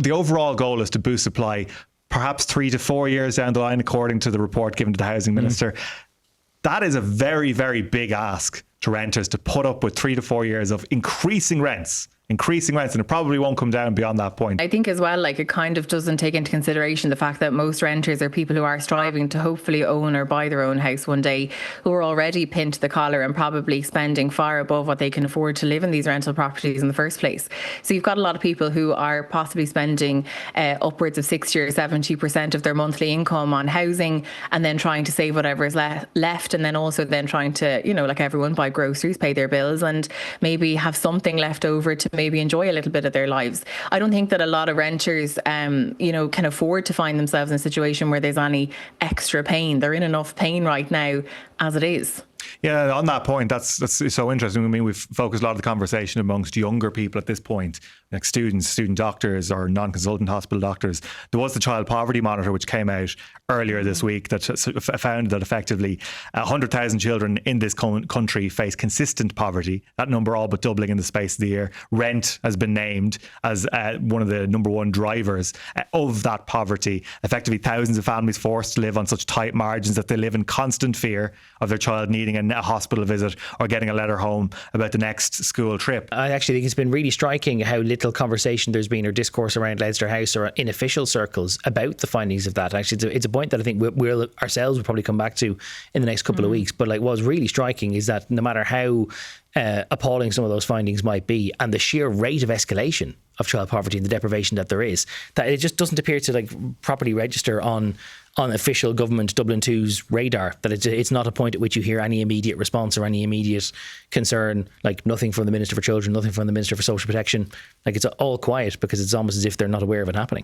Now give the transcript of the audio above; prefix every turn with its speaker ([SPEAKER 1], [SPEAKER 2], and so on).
[SPEAKER 1] the overall goal is to boost supply, perhaps 3 to 4 years down the line, according to the report given to the housing minister. That is a very, very big ask to renters to put up with 3 to 4 years of increasing rents, and it probably won't come down beyond that point.
[SPEAKER 2] I think as well, like, it kind of doesn't take into consideration the fact that most renters are people who are striving to hopefully own or buy their own house one day, who are already pinned to the collar and probably spending far above what they can afford to live in these rental properties in the first place. So you've got a lot of people who are possibly spending upwards of 60 or 70% of their monthly income on housing, and then trying to save whatever is left, and then also then trying to, you know, like everyone, buy groceries, pay their bills, and maybe have something left over to maybe enjoy a little bit of their lives. I don't think that a lot of renters, can afford to find themselves in a situation where there's any extra pain. They're in enough pain right now as it is.
[SPEAKER 1] Yeah, on that point, that's so interesting. I mean, we've focused a lot of the conversation amongst younger people at this point, like students, student doctors or non-consultant hospital doctors. There was the Child Poverty Monitor, which came out earlier this week, that found that effectively 100,000 children in this country face consistent poverty. That number all but doubling in the space of the year. Rent has been named as one of the number one drivers of that poverty. Effectively, thousands of families forced to live on such tight margins that they live in constant fear of their child needing a hospital visit or getting a letter home about the next school trip.
[SPEAKER 3] I actually think it's been really striking how little conversation there's been or discourse around Leinster House or in official circles about the findings of that. Actually, it's a point that I think we'll ourselves will probably come back to in the next couple of weeks. But like, what's really striking is that no matter how appalling some of those findings might be, and the sheer rate of escalation of child poverty and the deprivation that there is, that it just doesn't appear to like properly register on official government Dublin 2's radar, that it's not a point at which you hear any immediate response or any immediate concern, like nothing from the Minister for Children, nothing from the Minister for Social Protection. Like, it's all quiet because it's almost as if they're not aware of it happening.